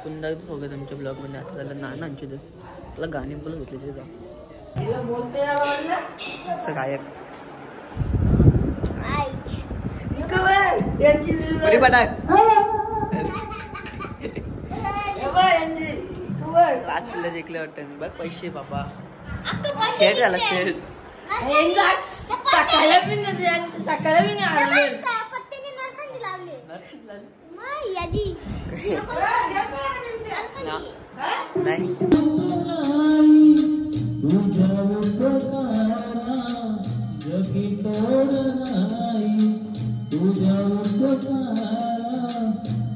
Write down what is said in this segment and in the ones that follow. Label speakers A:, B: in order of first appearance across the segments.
A: पुन्हा बघा तुमच्या ब्लॉगमध्ये. आता झालं नानांची तुला गाणी बोलत होते ते जा गायक रात्रीला जिंकले वाटतं बघ पैसे बाबा. शेड झाला शेड
B: सकाळी
A: नाही जगी तोड नाही तुझ्या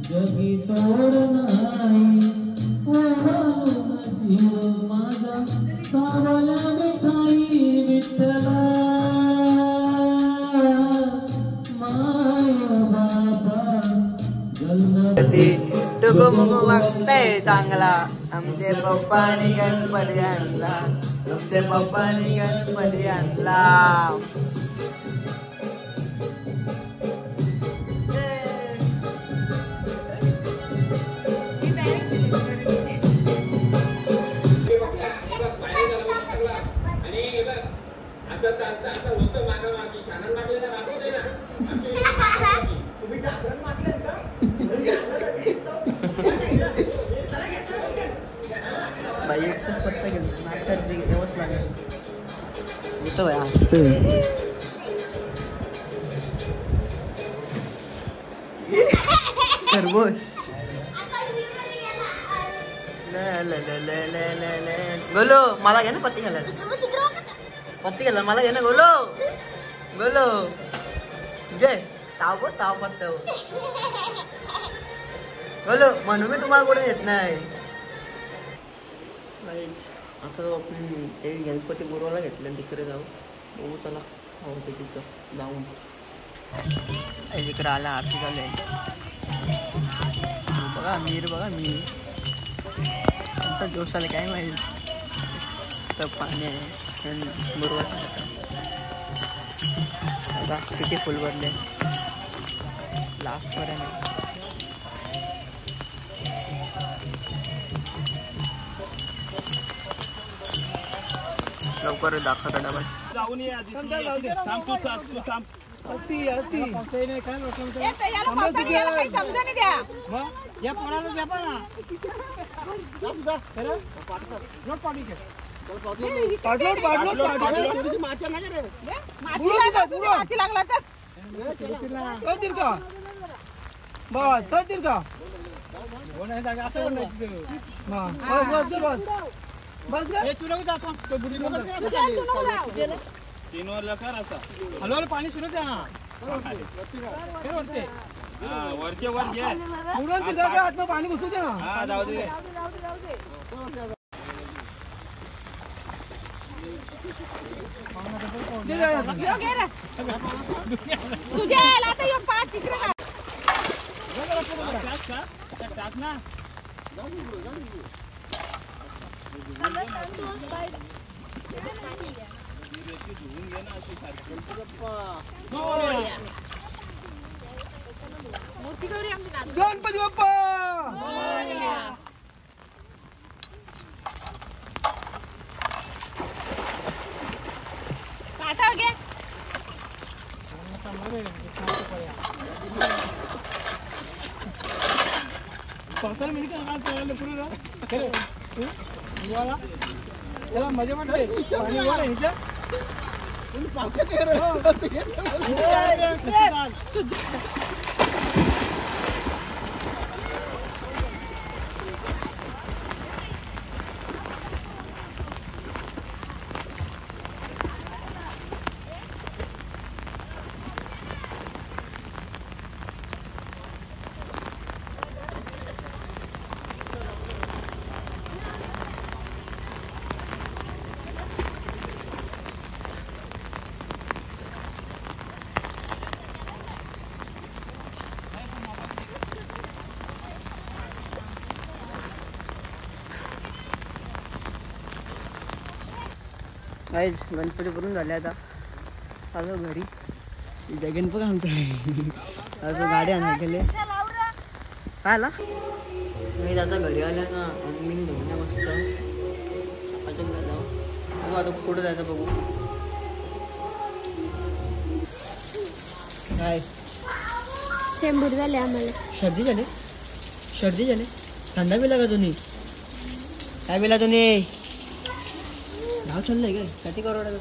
A: जगी तोड नाही माझा सावला मिठाई विठ्ठला माय बाबा टुकुमुकू वागताय चांगला आमचे पप्पानी गणपती आणला आमचे पप्पानी गणपती आणला. बाई एकच पत्ता गेला नाचायला तेव्हाच लागेल होतं बाई असतं खरबूज गोलो मला घे ना पत्ती घाला मला घे ना गोलो गोलो जय ताव पत्ता गोलो म्हणून मी तुम्हाला कुठे येत नाही. आता आपण ते गणपती बोरवाला घेतलं तिकडे जाऊ बघू चला आवडते तिथं जाऊन तिकडे आला आरती चालू आहे बघा बघा मीर आता जोश आले काय माहिती तर पाणी आहे बोरवाला आता किती फुल भरले लास्ट पर्यंत. लवकर दाखवता डबा जाऊन ये आधी असती नाही काय समजा नाही द्या या पोराला द्या पण माती लागला तर करतील का बस करतील का बस तीन वर हलवा पाणी सुरू द्या वरचे वर घे आतनं पाणी घुसू दे ना जाऊ दे टाक ना गणपती बाप्पा मजा म्हणते पाणी वर आहे गाइस गणपती भरून झाले आता आलो घरी गणपती आमचं आहे गाडी आणायला गेले काय आला मी आता घरी आल्या ना मी घेऊन मस्त अजून झालं बघू आता कुठं जायचं बघू काय
B: शेंबूर झाले आम्हाला
A: सर्दी झाली थंडा पिला का तुम्ही काय पिला तुम्ही नाव चाललंय काय किती करोडाचं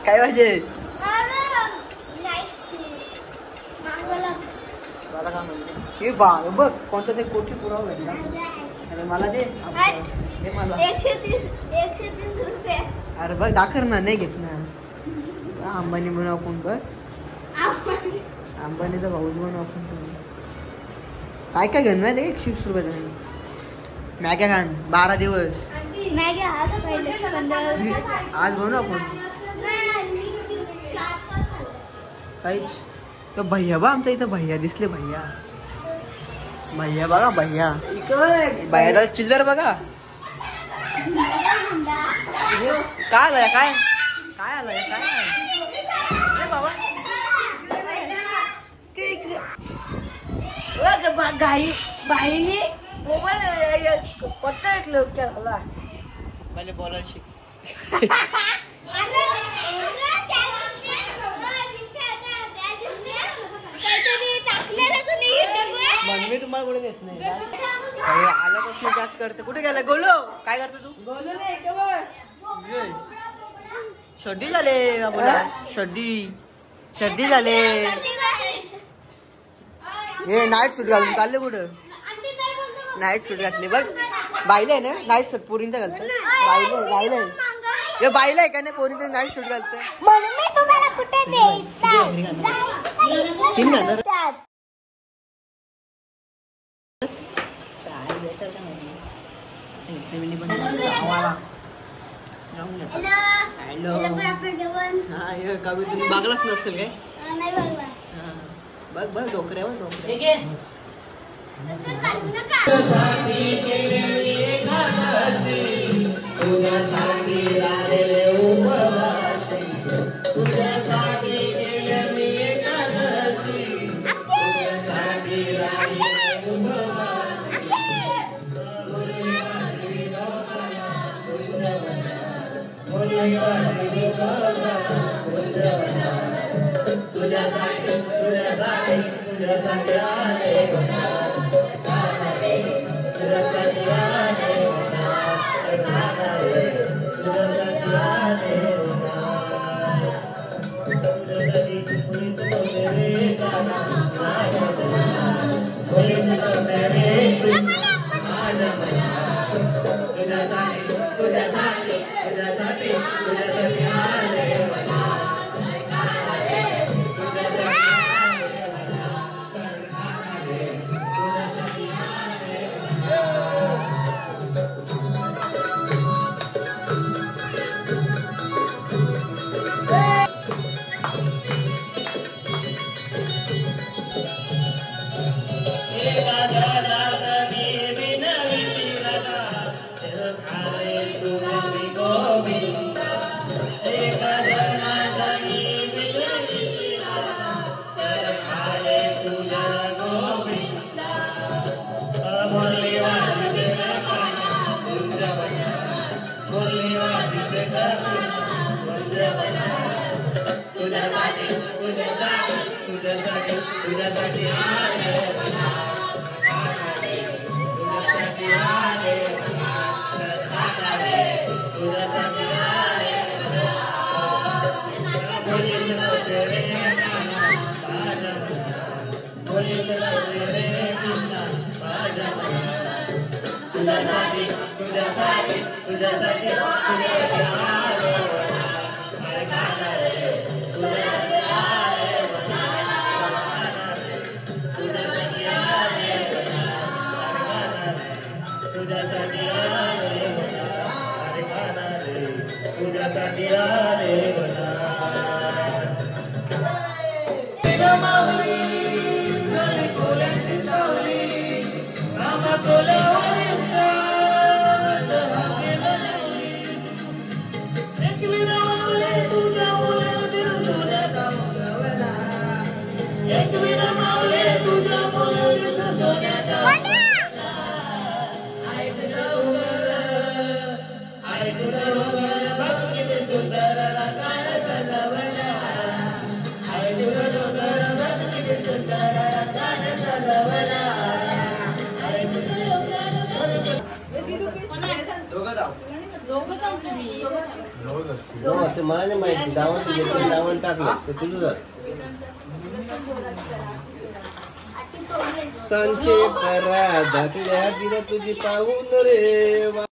A: काय पाहिजे मला काय म्हणते हे बघ कोणतं ते कोठी पुरावा भेटला अरे मला दे हे मला
B: 130 रुपये
A: अरे बघ दाखर ना नाही घेत ना अंबानी बनव आपण बघ अंबानीचा भाऊच बनव आपण काय काय घेऊन माहिती 120 रुपयाचा मॅग्या खान 12 दिवस आज बनवू आपण काहीच तो भैया बा आमच्या इथं भैया दिसले भैया बघा भैया चिल्लर बघा काय आलं काय काय आलं काय बाबा
B: बाईने मोबाईल पत्ता झाला
A: पहिले बोलायला शिक मी तुम्हाला कुठे देत नाही आल्यापासून जास्त करते कुठे गेला गोलो काय करतो तू गोलो नाही सर्दी झाले बाबूला सर्दी झाले हे नाईट सूट घालून चालले कुठं नाईट सूट घातली बघ बाईला आहे ना नाईट सूट पोरींचा घालतं बाईला आहे का नाही पोरींचा नाईट सूट घालतं 3,000 हॅलो कवी तुम्ही बघलाच नसेल काय बघ डोकऱ्यावर
C: ते मला नाही माहिती दावण टाकलं ते तुझं संचे परा दाखल्या तुझी पाहून रे